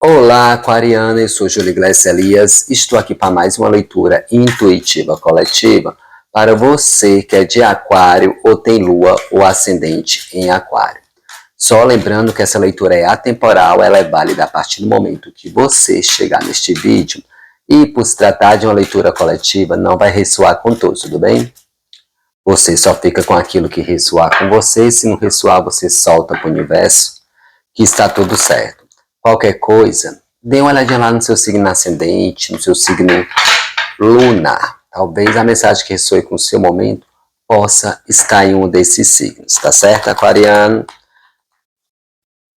Olá, aquariana, eu sou Júlio Iglesias Elias, estou aqui para mais uma leitura intuitiva coletiva para você que é de aquário ou tem lua ou ascendente em aquário. Só lembrando que essa leitura é atemporal, ela é válida a partir do momento que você chegar neste vídeo e por se tratar de uma leitura coletiva não vai ressoar com todos, tudo bem? Você só fica com aquilo que ressoar com você, se não ressoar você solta para o universo que está tudo certo. Qualquer coisa, dê uma olhadinha lá no seu signo ascendente, no seu signo lunar. Talvez a mensagem que ressoe com o seu momento possa estar em um desses signos, tá certo, aquariano?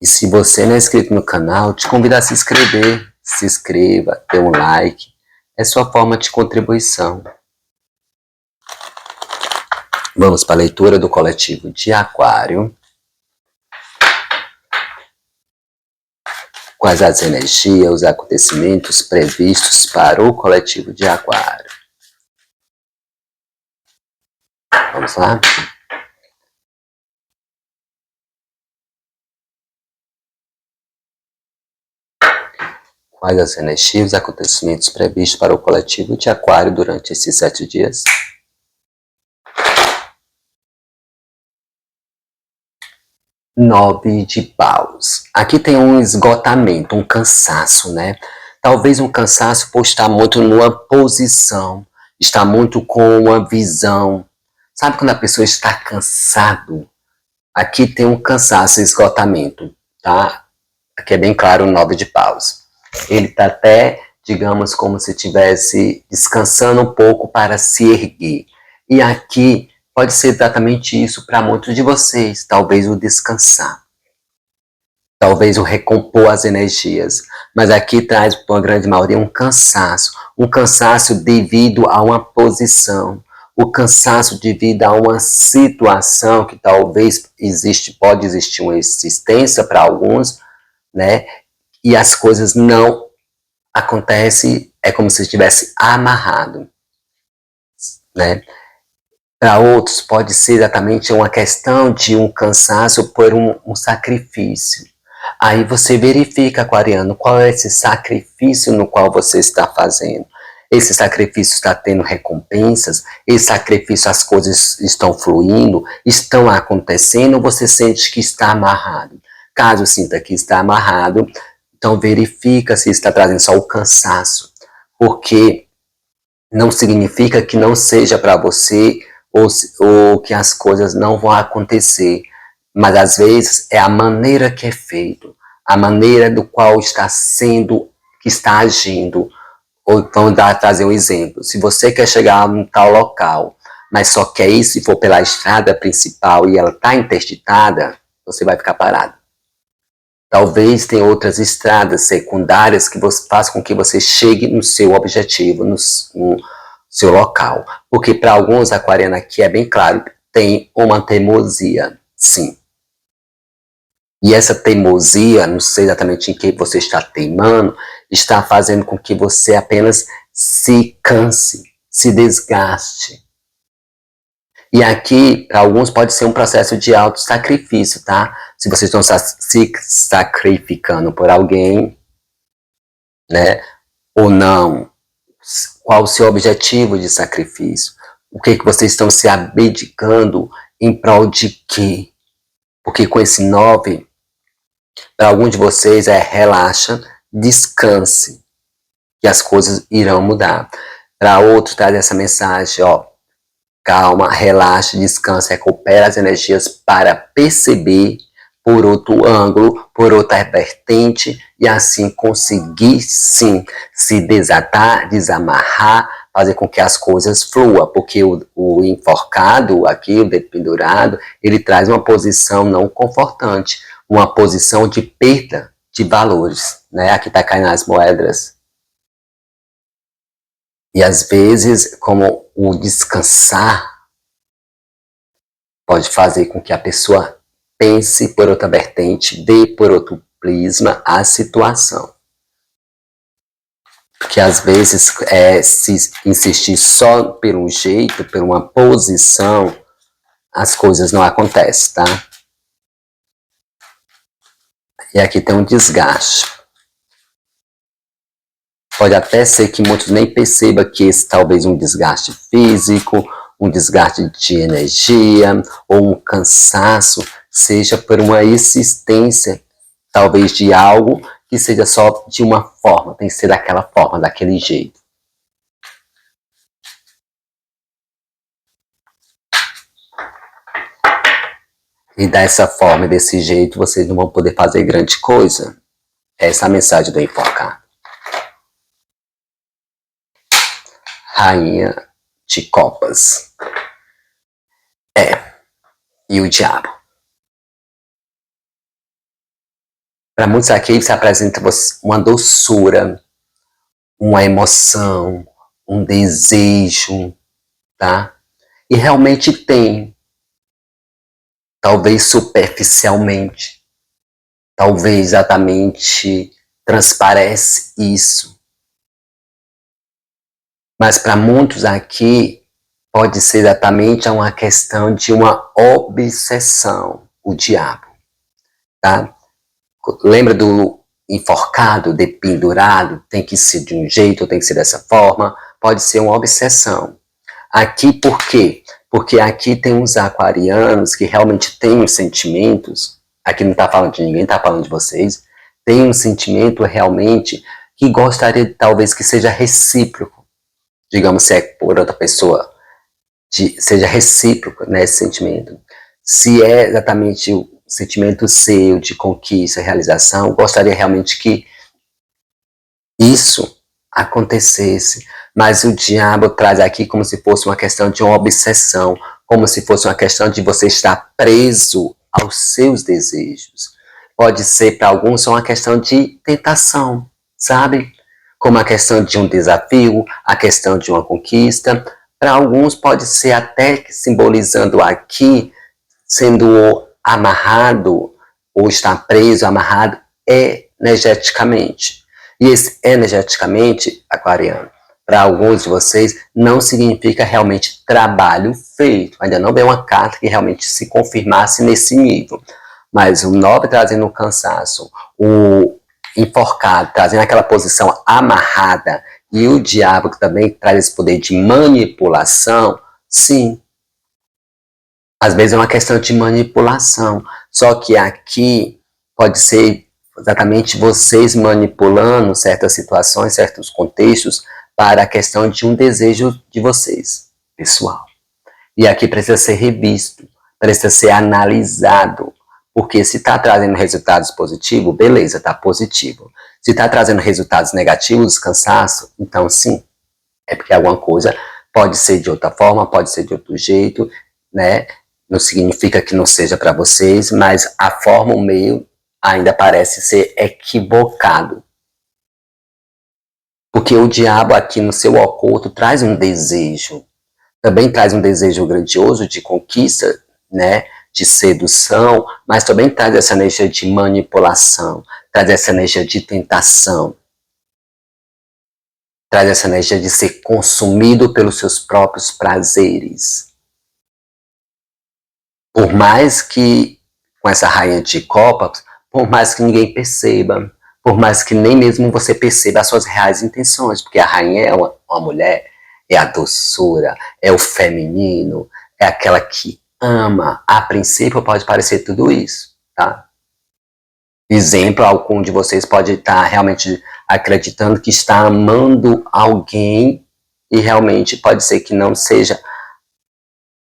E se você não é inscrito no canal, te convido a se inscrever. Se inscreva, dê um like. É sua forma de contribuição. Vamos para a leitura do coletivo de aquário. Quais as energias, os acontecimentos previstos para o coletivo de aquário. Vamos lá? Quais as energias, os acontecimentos previstos para o coletivo de aquário durante esses 7 dias? Nove de paus. Aqui tem um esgotamento, um cansaço, né? Talvez um cansaço por estar muito numa posição, estar muito com uma visão. Sabe quando a pessoa está cansado? Aqui tem um cansaço, esgotamento, tá? Aqui é bem claro o 9 de paus. Ele está até, digamos, como se estivesse descansando um pouco para se erguer. E aqui pode ser exatamente isso para muitos de vocês. Talvez o descansar. Talvez o recompor as energias. Mas aqui traz, para a grande maioria, um cansaço. Um cansaço devido a uma posição. O cansaço devido a uma situação que talvez pode existir uma existência para alguns, né? E as coisas não acontecem, é como se estivesse amarrado, né? Para outros pode ser exatamente uma questão de um cansaço por um sacrifício. Aí você verifica, aquariano, qual é esse sacrifício no qual você está fazendo. Esse sacrifício está tendo recompensas, esse sacrifício as coisas estão fluindo, estão acontecendo, ou você sente que está amarrado. Caso sinta que está amarrado, então verifica se está trazendo só o cansaço, porque não significa que não seja para você ou que as coisas não vão acontecer, mas às vezes é a maneira que é feito, a maneira do qual está sendo, que está agindo. Ou vamos trazer um exemplo, se você quer chegar a um tal local, mas só quer ir se for pela estrada principal e ela está interditada, você vai ficar parado. Talvez tenha outras estradas secundárias que façam com que você chegue no seu objetivo, no seu local. Porque para alguns, aquariano, aqui é bem claro, tem uma teimosia, sim. E essa teimosia, não sei exatamente em que você está teimando, está fazendo com que você apenas se canse, se desgaste. E aqui, para alguns, pode ser um processo de auto-sacrifício, tá? Se vocês estão se sacrificando por alguém, né? Ou não. Qual o seu objetivo de sacrifício? O que vocês estão se abdicando em prol de quê? Porque com esse 9, para alguns de vocês relaxa, descanse, que as coisas irão mudar. Para outros, traz essa mensagem, ó, calma, relaxa, descansa, recupera as energias para perceber por outro ângulo, por outra vertente, e assim conseguir, sim, se desatar, desamarrar, fazer com que as coisas fluam, porque o enforcado aqui, o dedo pendurado, ele traz uma posição não confortante, uma posição de perda de valores, né? Aqui está caindo as moedas. E às vezes, como o descansar pode fazer com que a pessoa pense por outra vertente, vê por outro prisma a situação. Porque às vezes, se insistir só por um jeito, por uma posição, as coisas não acontecem, tá? E aqui tem um desgaste. pode até ser que muitos nem percebam que esse talvez um desgaste físico, um desgaste de energia ou um cansaço seja por uma existência, talvez de algo que seja só de uma forma, tem que ser daquela forma, daquele jeito. E dessa forma, desse jeito, vocês não vão poder fazer grande coisa. Essa é a mensagem do enforcado. Rainha de Copas. E o diabo. Para muitos aqui se apresenta uma doçura, uma emoção, um desejo, tá? E realmente tem. Talvez superficialmente. Talvez exatamente transparece isso. Mas para muitos aqui pode ser exatamente uma questão de uma obsessão, o diabo, tá? Lembra do enforcado, dependurado, tem que ser de um jeito, tem que ser dessa forma, pode ser uma obsessão. Aqui por quê? Porque aqui tem uns aquarianos que realmente têm os sentimentos, aqui não está falando de ninguém, está falando de vocês, tem um sentimento realmente que gostaria talvez que seja recíproco, digamos se é por outra pessoa, seja recíproco nesse sentimento. Se é exatamente o sentimento seu de conquista, realização, gostaria realmente que isso acontecesse, mas o diabo traz aqui como se fosse uma questão de uma obsessão, como se fosse uma questão de você estar preso aos seus desejos. Pode ser para alguns só uma questão de tentação, sabe? Como a questão de um desafio, a questão de uma conquista. Para alguns pode ser até simbolizando aqui, sendo amarrado ou estar preso, amarrado energeticamente. E esse energeticamente, aquariano, para alguns de vocês, não significa realmente trabalho feito. Ainda não veio uma carta que realmente se confirmasse nesse nível. Mas o 9 trazendo o cansaço, o enforcado, trazendo aquela posição amarrada, e o diabo que também traz esse poder de manipulação, sim. Às vezes é uma questão de manipulação. Só que aqui pode ser exatamente vocês manipulando certas situações, certos contextos, para a questão de um desejo de vocês, pessoal. E aqui precisa ser revisto, precisa ser analisado. Porque se está trazendo resultados positivos, beleza, está positivo. Se está trazendo resultados negativos, cansaço, então sim, é porque alguma coisa pode ser de outra forma, pode ser de outro jeito, né? Não significa que não seja para vocês, mas a forma, o meio, ainda parece ser equivocado. Porque o diabo aqui no seu oculto traz um desejo, também traz um desejo grandioso de conquista, né? De sedução, mas também traz essa energia de manipulação, traz essa energia de tentação, traz essa energia de ser consumido pelos seus próprios prazeres. Por mais que, com essa rainha de copas, por mais que ninguém perceba, por mais que nem mesmo você perceba as suas reais intenções, porque a rainha é uma mulher, é a doçura, é o feminino, é aquela que ama. A princípio pode parecer tudo isso, tá? Exemplo, algum de vocês pode estar realmente acreditando que está amando alguém e realmente pode ser que não seja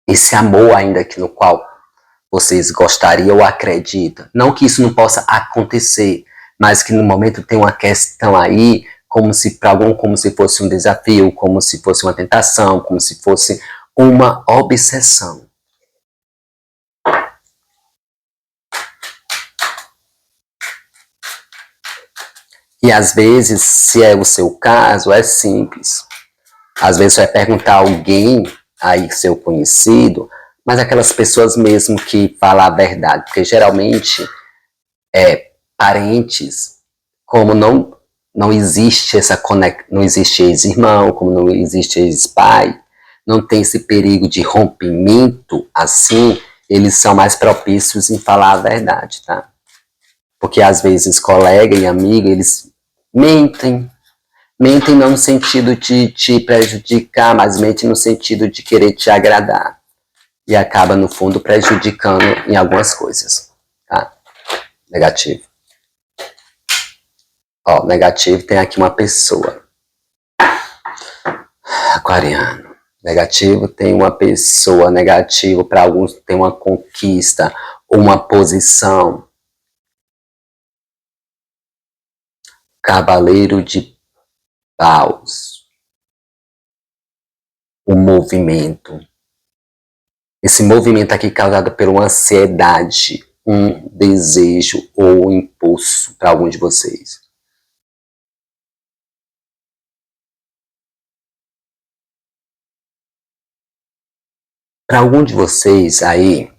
esse amor ainda que no qual vocês gostariam ou acreditam. Não que isso não possa acontecer, mas que no momento tem uma questão aí, como se para algum como se fosse um desafio, como se fosse uma tentação, como se fosse uma obsessão. E às vezes, se é o seu caso, é simples. Às vezes você vai perguntar a alguém, aí seu conhecido, mas aquelas pessoas mesmo que falam a verdade, porque geralmente parentes, como não existe essa conexão, não existe ex-irmão, como não existe ex-pai, não tem esse perigo de rompimento assim, eles são mais propícios em falar a verdade, tá? Porque às vezes colega e amigo, eles mentem, Mentem não no sentido de te prejudicar, mas mentem no sentido de querer te agradar. E acaba, no fundo, prejudicando em algumas coisas. Tá? Negativo. Ó, negativo, tem aqui uma pessoa. Aquariano. Negativo, tem uma pessoa. Negativo, para alguns, tem uma conquista, uma posição. Cavaleiro de Paus. O movimento. Esse movimento aqui causado por uma ansiedade, um desejo ou um impulso para algum de vocês. Para algum de vocês aí,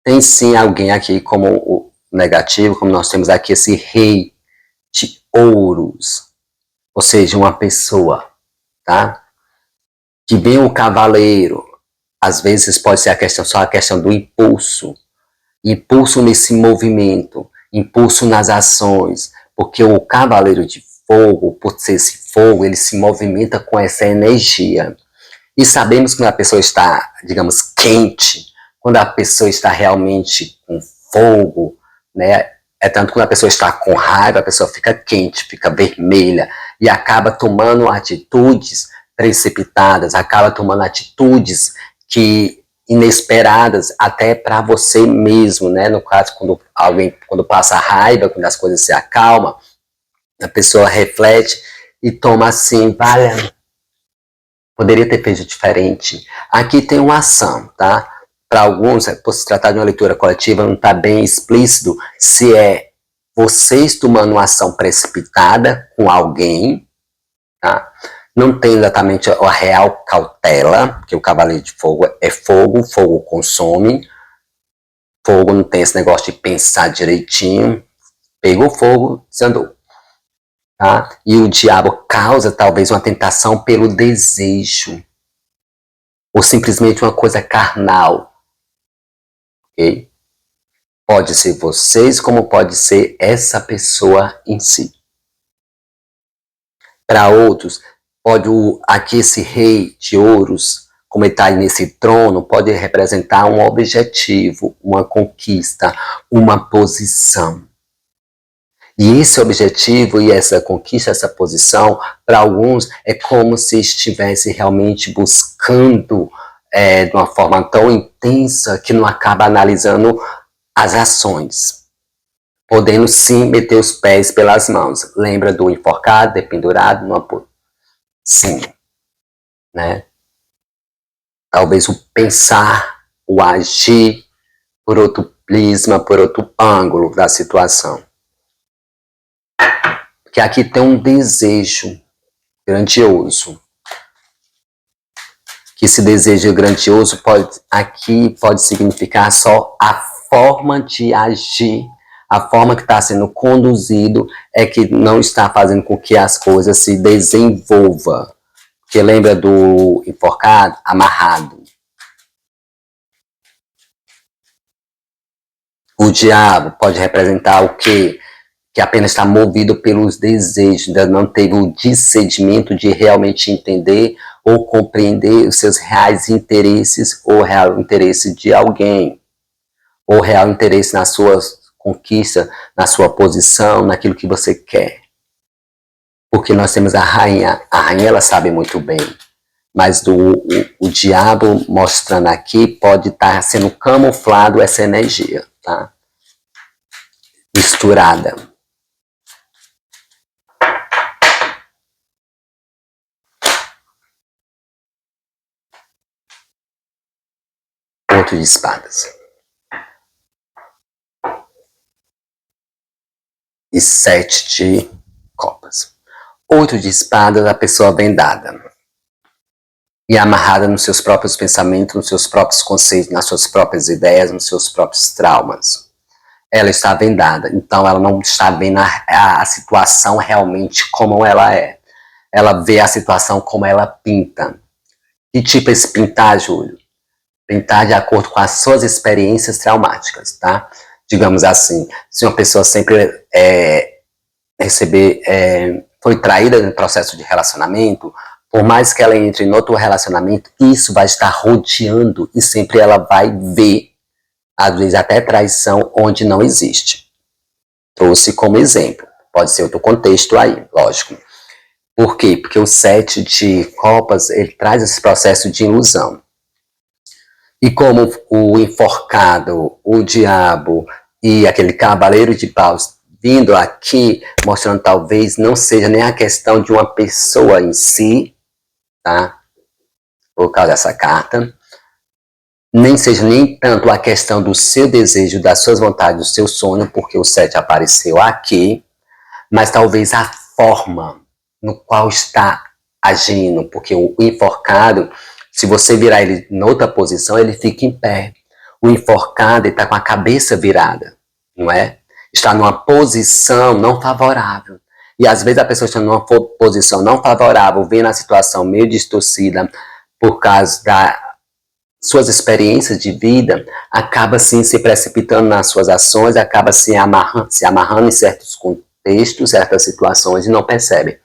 tem sim alguém aqui como o negativo, como nós temos aqui esse rei de ouros, ou seja, uma pessoa, tá? Que vem um cavaleiro, às vezes pode ser só a questão do impulso, impulso nesse movimento, impulso nas ações, porque o cavaleiro de fogo, por ser esse fogo, ele se movimenta com essa energia. E sabemos que quando a pessoa está, digamos, quente, quando a pessoa está realmente com fogo, né? É tanto que quando a pessoa está com raiva, a pessoa fica quente, fica vermelha e acaba tomando atitudes precipitadas, acaba tomando atitudes que inesperadas até para você mesmo, né? No caso, quando passa raiva, quando as coisas se acalmam, a pessoa reflete e toma assim, vale, poderia ter feito diferente. Aqui tem uma ação, tá? Para alguns, por se tratar de uma leitura coletiva, não está bem explícito se é vocês tomando uma ação precipitada com alguém, tá? Não tem exatamente a real cautela, porque o cavaleiro de fogo é fogo, fogo consome, fogo não tem esse negócio de pensar direitinho, pegou fogo, desandou. Tá? E o diabo causa talvez uma tentação pelo desejo, ou simplesmente uma coisa carnal. Okay? Pode ser vocês, como pode ser essa pessoa em si. Para outros, pode aqui esse rei de ouros, como ele está nesse trono, pode representar um objetivo, uma conquista, uma posição. E esse objetivo e essa conquista, essa posição, para alguns é como se estivesse realmente buscando de uma forma tão intensa que não acaba analisando as ações, podendo sim meter os pés pelas mãos. Lembra do enforcado, dependurado? Sim, né? Talvez o pensar, o agir por outro prisma, por outro ângulo da situação. Que aqui tem um desejo grandioso. Que esse desejo grandioso pode significar só a forma de agir, a forma que está sendo conduzido é que não está fazendo com que as coisas se desenvolvam. Porque lembra do enforcado? Amarrado. O diabo pode representar o quê? Que apenas está movido pelos desejos, ainda não teve o discernimento de realmente entender ou compreender os seus reais interesses ou real interesse de alguém, ou real interesse na sua conquista, na sua posição, naquilo que você quer. Porque nós temos a rainha ela sabe muito bem, mas o diabo mostrando aqui pode estar sendo camuflado essa energia, tá? Misturada. Outro de espadas. E 7 de copas. 8 de espadas, a pessoa vendada. E amarrada nos seus próprios pensamentos, nos seus próprios conceitos, nas suas próprias ideias, nos seus próprios traumas. Ela está vendada, então ela não está vendo a situação realmente como ela é. Ela vê a situação como ela pinta. Que tipo é esse pintar, Júlio? Pintar de acordo com as suas experiências traumáticas, tá? Digamos assim, se uma pessoa sempre foi traída no processo de relacionamento, por mais que ela entre em outro relacionamento, isso vai estar rodeando e sempre ela vai ver, às vezes até traição, onde não existe. Trouxe como exemplo. Pode ser outro contexto aí, lógico. Por quê? Porque o 7 de copas, ele traz esse processo de ilusão. E como o enforcado, o diabo e aquele cavaleiro de paus vindo aqui, mostrando talvez não seja nem a questão de uma pessoa em si, tá? Por causa dessa carta, nem seja nem tanto a questão do seu desejo, das suas vontades, do seu sonho, porque o 7 apareceu aqui, mas talvez a forma no qual está agindo, porque o enforcado, se você virar ele em outra posição, ele fica em pé. O enforcado está com a cabeça virada, não é? Está numa posição não favorável. E às vezes a pessoa está numa posição não favorável, vendo a situação meio distorcida por causa das suas experiências de vida, acaba assim se precipitando nas suas ações, acaba se amarrando em certos contextos, certas situações e não percebe.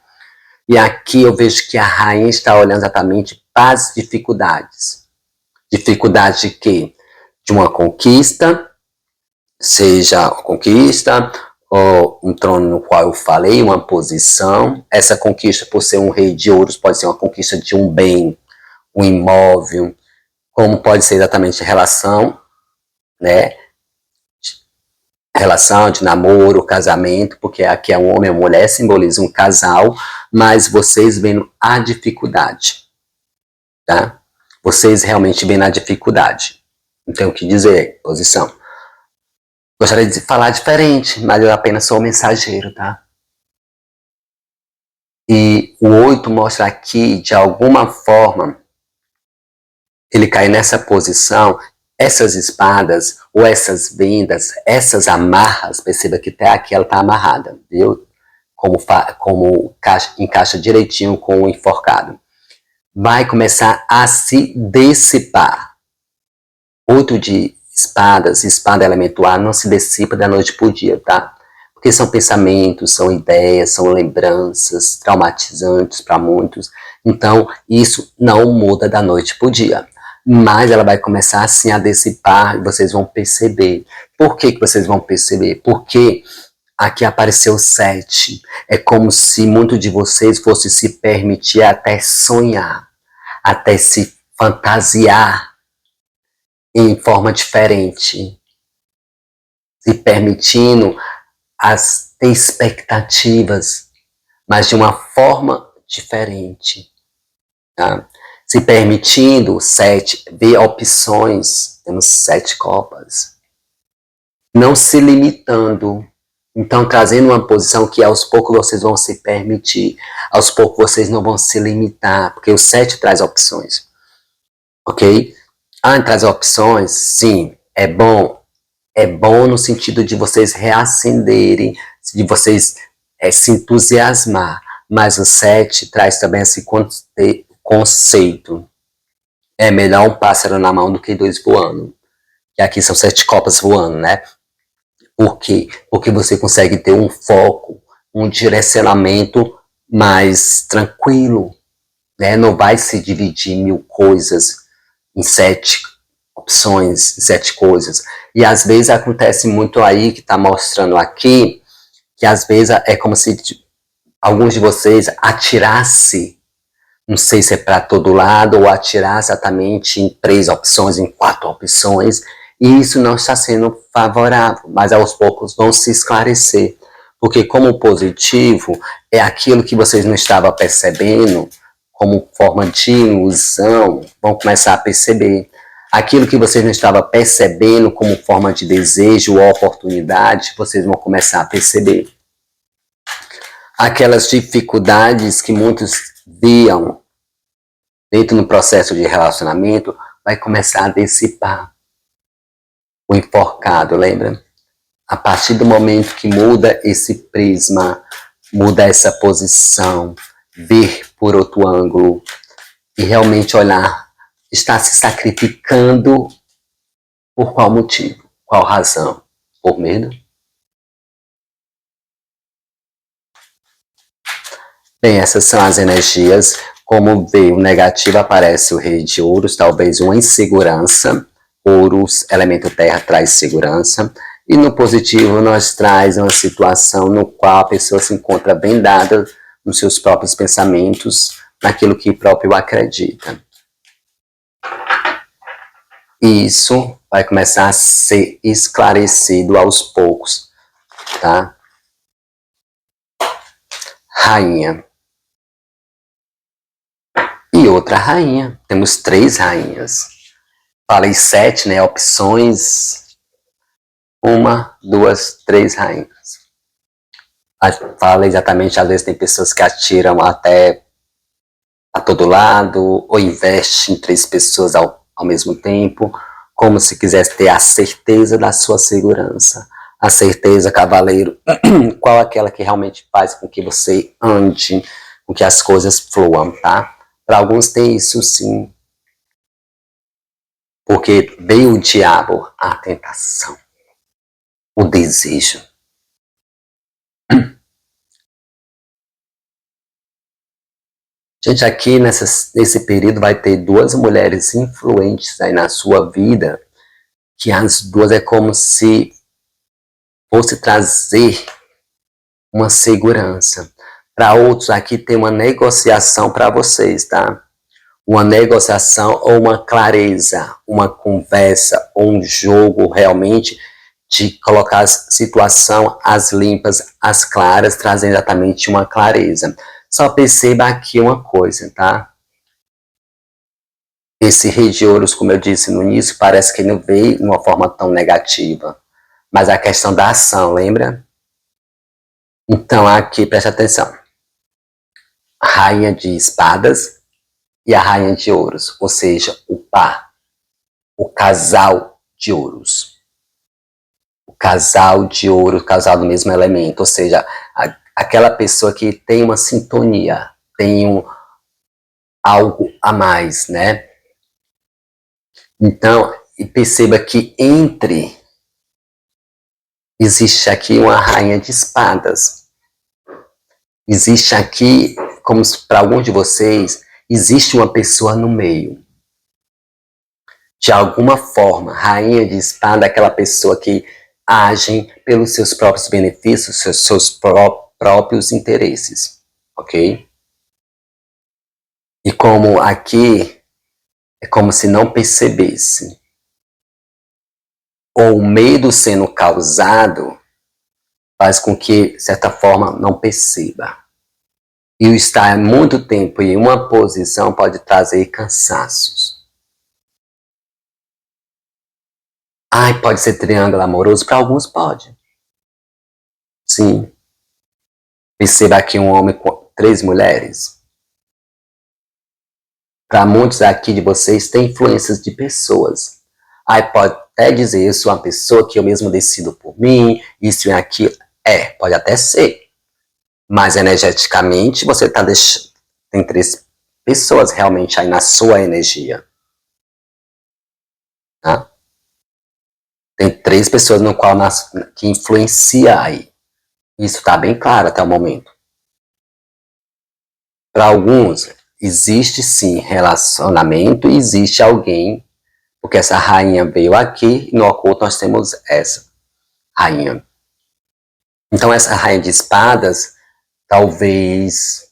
E aqui eu vejo que a rainha está olhando exatamente para as dificuldades. Dificuldade de quê? De uma conquista, seja a conquista, ou um trono no qual eu falei, uma posição. Essa conquista, por ser um rei de ouros, pode ser uma conquista de um bem, um imóvel, como pode ser exatamente relação, né? Relação de namoro, casamento, porque aqui é um homem e uma mulher, simboliza um casal, mas vocês vendo a dificuldade, tá? Vocês realmente vendo a dificuldade. Não tenho o que dizer, posição. Gostaria de falar diferente, mas eu apenas sou o mensageiro, tá? E o 8 mostra aqui, de alguma forma, ele cai nessa posição, essas espadas, ou essas vendas, essas amarras, perceba que até aqui ela está amarrada, viu? Como encaixa direitinho com o enforcado. Vai começar a se dissipar. 8 de espadas, espada elemento ar, não se dissipa da noite para o dia, tá? Porque são pensamentos, são ideias, são lembranças traumatizantes para muitos. Então, isso não muda da noite para o dia. Mas ela vai começar assim a dissipar e vocês vão perceber. Por que vocês vão perceber? Porque aqui apareceu 7. É como se muito de vocês fosse se permitir até sonhar, até se fantasiar em forma diferente, se permitindo ter expectativas, mas de uma forma diferente. Tá? Se permitindo, 7, ver opções, temos 7 copas. Não se limitando. Então, trazendo uma posição que aos poucos vocês vão se permitir, aos poucos vocês não vão se limitar, porque o 7 traz opções. Ok? Traz opções, sim, é bom. É bom no sentido de vocês reacenderem, de vocês se entusiasmar. Mas o 7 traz também esse conceito. É melhor um pássaro na mão do que 2 voando. E aqui são 7 copas voando, né? Por quê? Porque você consegue ter um foco, um direcionamento mais tranquilo, né? Não vai se dividir em 1000 coisas em 7 opções, em 7 coisas. E às vezes acontece muito aí, que está mostrando aqui, que às vezes é como se alguns de vocês atirassem, não sei se é para todo lado, ou atirar exatamente em 3 opções, em 4 opções, e isso não está sendo favorável, mas aos poucos vão se esclarecer. Porque como positivo é aquilo que vocês não estavam percebendo, como forma de ilusão, vão começar a perceber. Aquilo que vocês não estavam percebendo como forma de desejo ou oportunidade, vocês vão começar a perceber. Aquelas dificuldades que muitos viam dentro do processo de relacionamento, vai começar a dissipar. O enforcado, lembra? A partir do momento que muda esse prisma, muda essa posição, ver por outro ângulo e realmente olhar, está se sacrificando por qual motivo? Qual razão? Por medo? Bem, essas são as energias. Como veio negativo, aparece o rei de ouros, talvez uma insegurança. Ouros, elemento terra, traz segurança. E no positivo, nós traz uma situação no qual a pessoa se encontra vendada nos seus próprios pensamentos, naquilo que próprio acredita. Isso vai começar a ser esclarecido aos poucos, tá? Rainha. E outra rainha. Temos 3 rainhas. Falei 7, né? Opções. 1, 2, 3 rainhas. Fala exatamente, às vezes tem pessoas que atiram até a todo lado, ou investem em 3 pessoas ao mesmo tempo, como se quisesse ter a certeza da sua segurança. A certeza, cavaleiro, qual aquela que realmente faz com que você ande, com que as coisas fluam, tá? Para alguns tem isso sim, porque veio o diabo, a tentação, o desejo. Gente, aqui nesse período vai ter 2 mulheres influentes aí na sua vida, que as 2 é como se fosse trazer uma segurança. Para outros aqui tem uma negociação para vocês, tá? Uma negociação ou uma clareza, uma conversa ou um jogo realmente de colocar a situação às limpas, às claras, trazendo exatamente uma clareza. Só perceba aqui uma coisa, tá? Esse rei de ouros, como eu disse no início, parece que não veio de uma forma tão negativa. Mas a questão da ação, lembra? Então aqui, preste atenção. Rainha de espadas e a rainha de ouros, ou seja, o par, o casal de ouros. O casal de ouro, o casal do mesmo elemento, ou seja, aquela pessoa que tem uma sintonia, tem algo a mais, né? Então, e perceba que existe aqui uma rainha de espadas. Existe aqui, como para alguns de vocês, existe uma pessoa no meio. De alguma forma, rainha de espada é aquela pessoa que age pelos seus próprios benefícios, seus próprios interesses, ok? E como aqui, é como se não percebesse. Ou o medo sendo causado faz com que, de certa forma, não perceba. E o estar muito tempo em uma posição pode trazer cansaços. Ai, pode ser triângulo amoroso? Para alguns pode. Sim. Perceba aqui um homem com 3 mulheres. Para muitos aqui de vocês, tem influências de pessoas. Ai, pode até dizer, eu sou uma pessoa que eu mesmo decido por mim, isso e aquilo. Pode até ser. Mas energeticamente, você tá deixando. Tem 3 pessoas realmente aí na sua energia. Tá? Tem 3 pessoas no qual que influencia aí. Isso está bem claro até o momento. Para alguns, existe sim relacionamento, existe alguém, porque essa rainha veio aqui e no oculto nós temos essa rainha. Então essa rainha de espadas, talvez,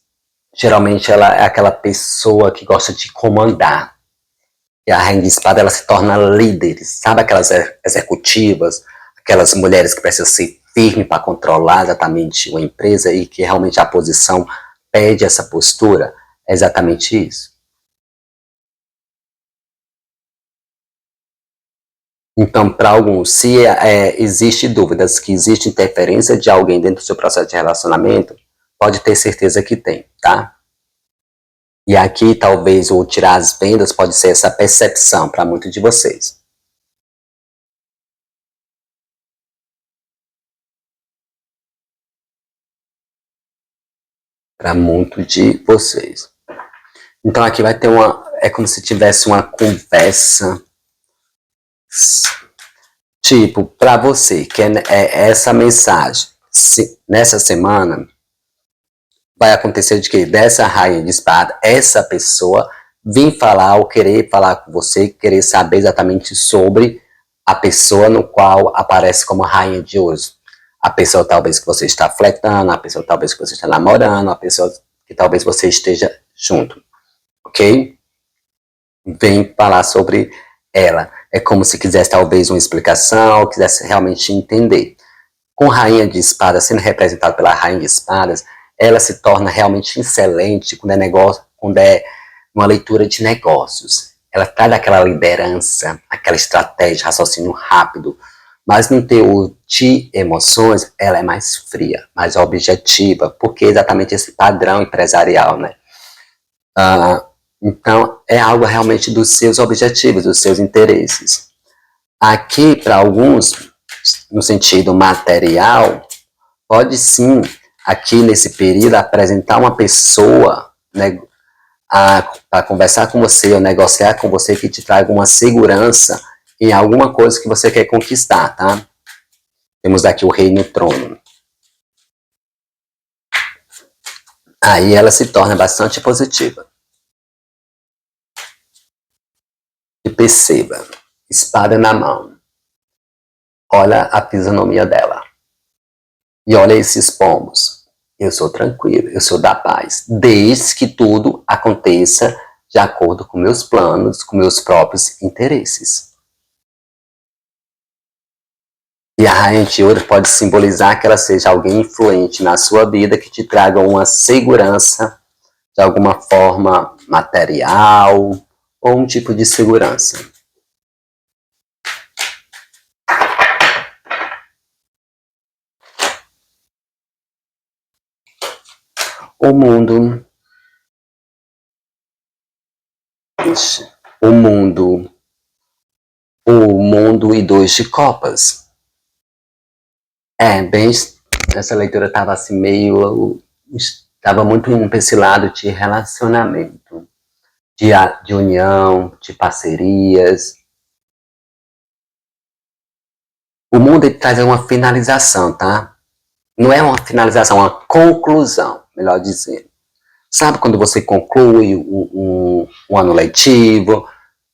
geralmente ela é aquela pessoa que gosta de comandar. E a rainha de espada, ela se torna líder, sabe aquelas executivas, aquelas mulheres que precisam ser firmes para controlar exatamente uma empresa e que realmente a posição pede essa postura? É exatamente isso. Então, para alguns, se existe dúvidas que existe interferência de alguém dentro do seu processo de relacionamento, pode ter certeza que tem, tá? E aqui, talvez, o tirar as vendas pode ser essa percepção para muitos de vocês. Para muitos de vocês. Então aqui vai ter é como se tivesse uma conversa, tipo, para você, que é essa mensagem. Nessa semana, vai acontecer de que dessa rainha de espada, essa pessoa vir falar ou querer falar com você, querer saber exatamente sobre a pessoa no qual aparece como rainha de ouros. A pessoa talvez que você está flertando, a pessoa talvez que você está namorando, a pessoa que talvez você esteja junto, ok? Vem falar sobre ela. É como se quisesse talvez uma explicação, ou quisesse realmente entender. Com rainha de espadas sendo representada pela rainha de espadas, ela se torna realmente excelente quando é uma leitura de negócios. Ela traz aquela liderança, aquela estratégia, raciocínio rápido, mas no teor de emoções, ela é mais fria, mais objetiva, porque é exatamente esse padrão empresarial, né? Então, é algo realmente dos seus objetivos, dos seus interesses. Aqui, para alguns, no sentido material, pode sim, aqui nesse período, apresentar uma pessoa, né, para conversar com você ou negociar com você que te traga uma segurança em alguma coisa que você quer conquistar, tá? Temos aqui o rei no trono. Aí ela se torna bastante positiva. E perceba, espada na mão. Olha a fisionomia dela. E olha esses pombos. Eu sou tranquilo, eu sou da paz. Desde que tudo aconteça de acordo com meus planos, com meus próprios interesses. E a rainha de ouros pode simbolizar que ela seja alguém influente na sua vida, que te traga uma segurança, de alguma forma material, ou um tipo de segurança. O mundo e 2 de copas. Bem, essa leitura estava assim estava muito indo para esse lado de relacionamento, de união, de parcerias. O mundo ele traz uma finalização, tá? Não é uma finalização, é uma conclusão, melhor dizendo. Sabe quando você conclui um ano letivo,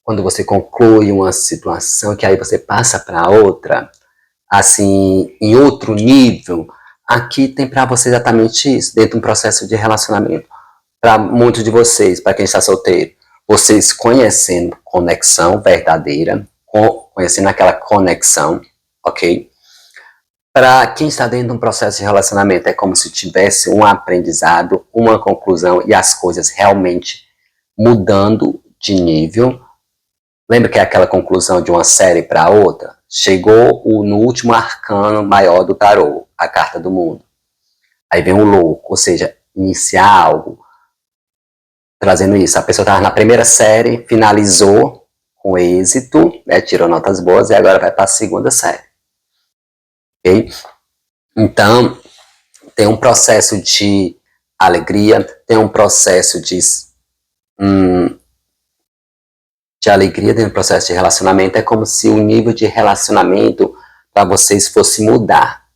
quando você conclui uma situação que aí você passa para outra, assim, em outro nível? Aqui tem para você exatamente isso, dentro de um processo de relacionamento. Para muitos de vocês, para quem está solteiro, vocês conhecendo conexão verdadeira, conhecendo aquela conexão, ok? Para quem está dentro de um processo de relacionamento, é como se tivesse um aprendizado, uma conclusão e as coisas realmente mudando de nível. Lembra que é aquela conclusão de uma série para outra? Chegou no último arcano maior do tarô, a carta do mundo. Aí vem o louco, ou seja, iniciar algo. Trazendo isso, a pessoa estava na primeira série, finalizou com êxito, né, tirou notas boas e agora vai para a segunda série. Okay? Então, tem um processo de alegria, tem um processo de alegria dentro do processo de relacionamento. É como se o nível de relacionamento para vocês fosse mudar.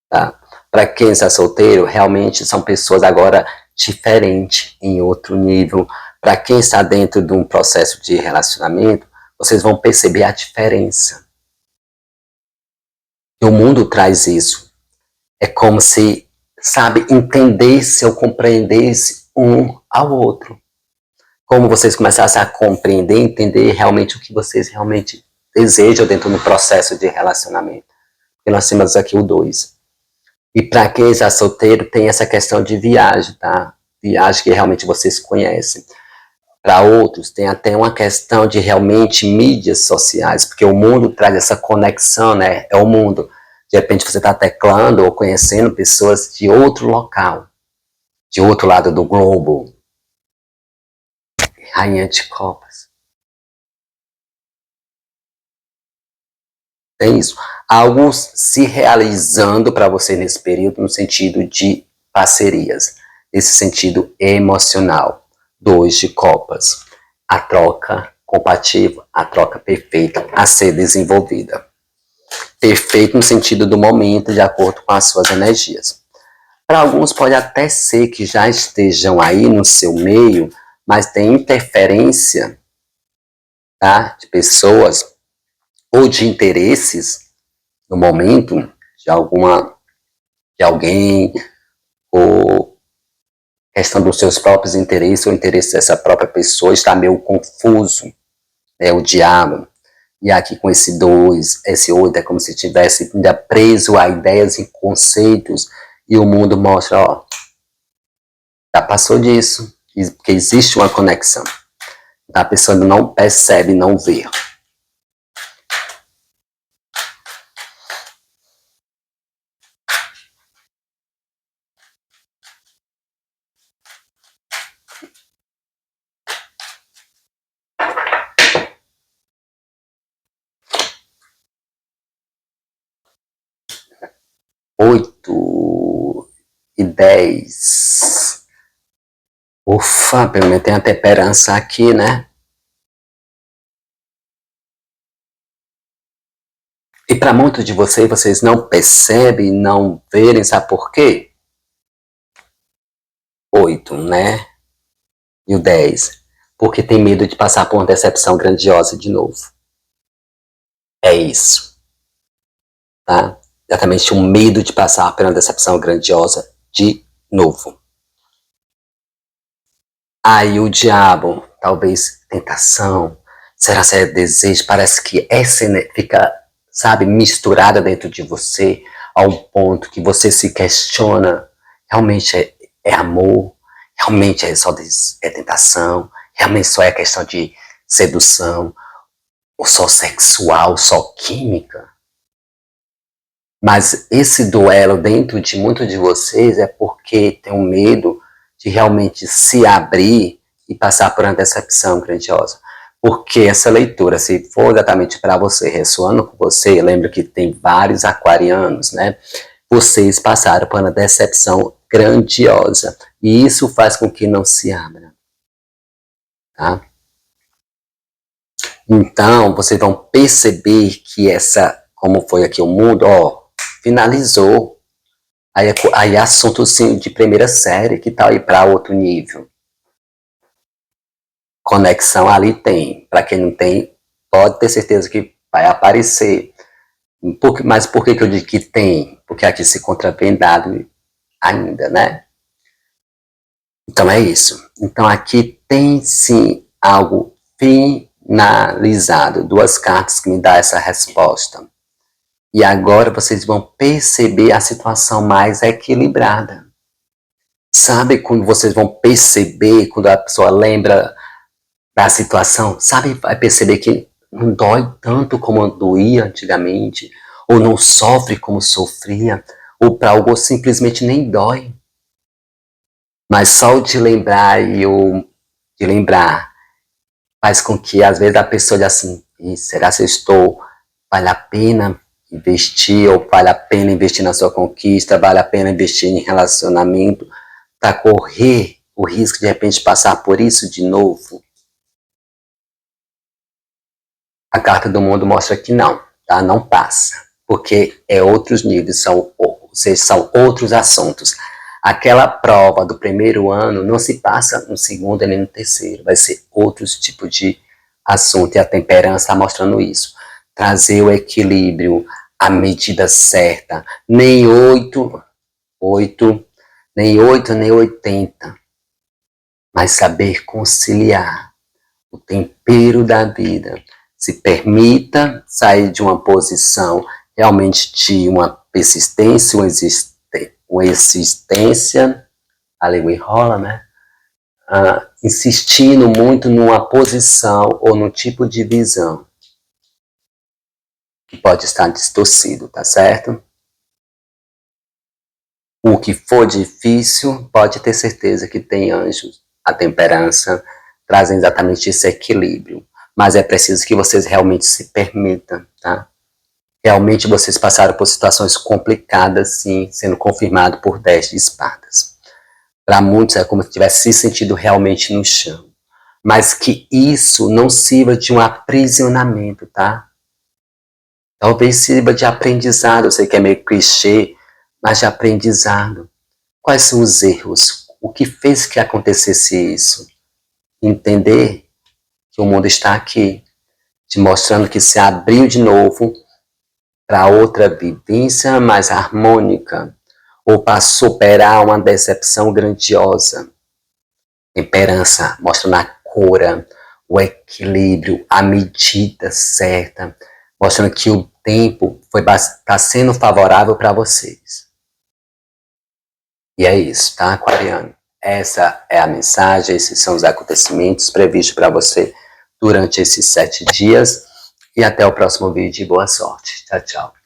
Tá? Para quem está solteiro, realmente são pessoas agora diferentes, em outro nível. Para quem está dentro de um processo de relacionamento, vocês vão perceber a diferença. E o mundo traz isso. É como se, sabe, entendesse ou compreendesse um ao outro. Como vocês começassem a compreender, entender realmente o que vocês realmente desejam dentro do processo de relacionamento. Porque nós temos aqui o 2. E para quem está solteiro, tem essa questão de viagem, tá? Viagem que realmente vocês conhecem. Para outros, tem até uma questão de realmente mídias sociais, porque o mundo traz essa conexão, né? É o mundo. De repente você está teclando ou conhecendo pessoas de outro local, de outro lado do globo. Rainha de copas. Tem isso. Algo se realizando para você nesse período no sentido de parcerias, nesse sentido emocional. 2 de copas. A troca compatível, a troca perfeita a ser desenvolvida. Perfeito no sentido do momento, de acordo com as suas energias. Para alguns pode até ser que já estejam aí no seu meio, mas tem interferência, tá, de pessoas ou de interesses no momento de alguém, ou questão dos seus próprios interesses ou interesse dessa própria pessoa está meio confuso, o diabo. E aqui com esse 2, esse 8 é como se estivesse ainda preso a ideias e conceitos, e o mundo mostra, ó, já passou disso, porque existe uma conexão. A pessoa não percebe, não vê. Oito e 10. Ufa, pelo menos tem a temperança aqui, né? E para muitos de vocês não percebem, não verem, sabe por quê? 8, né? E o 10. Porque tem medo de passar por uma decepção grandiosa de novo. É isso. Tá? Exatamente o medo de passar por uma decepção grandiosa de novo. Aí o diabo, talvez tentação, será que é desejo? Parece que essa fica, sabe, misturada dentro de você, ao ponto que você se questiona, realmente é amor? Realmente é só tentação? Realmente só é questão de sedução? Ou só sexual, só química? Mas esse duelo dentro de muitos de vocês é porque tem um medo de realmente se abrir e passar por uma decepção grandiosa. Porque essa leitura, se for exatamente para você, ressoando com você, lembra que tem vários aquarianos, né? Vocês passaram por uma decepção grandiosa. E isso faz com que não se abra. Tá? Então, vocês vão perceber que essa, como foi aqui o mundo, ó, finalizou. Aí assunto sim de primeira série, que tal ir para outro nível? Conexão ali tem. Para quem não tem, pode ter certeza que vai aparecer. Mas por que eu digo que tem? Porque aqui se contravém dado ainda, né? Então é isso. Então aqui tem sim algo finalizado. 2 cartas que me dão essa resposta. E agora vocês vão perceber a situação mais equilibrada. Sabe quando vocês vão perceber, quando a pessoa lembra da situação, sabe, vai perceber que não dói tanto como doía antigamente, ou não sofre como sofria, ou para algo simplesmente nem dói. Mas só o de lembrar faz com que às vezes a pessoa diga assim, será que vale a pena investir, ou vale a pena investir na sua conquista, vale a pena investir em relacionamento, para correr o risco de repente passar por isso de novo? A carta do mundo mostra que não, tá? Não passa, porque é outros níveis, são outros assuntos. Aquela prova do primeiro ano não se passa no segundo nem no terceiro, vai ser outros tipos de assunto, e a temperança está mostrando isso. Trazer o equilíbrio, a medida certa, nem 8, nem 80, mas saber conciliar o tempero da vida. Se permita sair de uma posição realmente de uma persistência, uma existência, a língua enrola, né? Insistindo muito numa posição ou num tipo de visão que pode estar distorcido, tá certo? O que for difícil, pode ter certeza que tem anjos. A temperança trazem exatamente esse equilíbrio. Mas é preciso que vocês realmente se permitam, tá? Realmente vocês passaram por situações complicadas, sim, sendo confirmado por 10 de espadas. Para muitos é como se tivesse se sentido realmente no chão. Mas que isso não sirva de um aprisionamento, tá? Talvez sirva de aprendizado, eu sei que é meio clichê, mas de aprendizado. Quais são os erros? O que fez que acontecesse isso? Entender que o mundo está aqui, te mostrando que se abriu de novo para outra vivência mais harmônica, ou para superar uma decepção grandiosa. Temperança, mostrando a cura, o equilíbrio, a medida certa, mostrando que o tempo está sendo favorável para vocês. E é isso, tá, aquariano? Essa é a mensagem, esses são os acontecimentos previstos para você durante esses 7 dias. E até o próximo vídeo. Boa sorte. Tchau, tchau.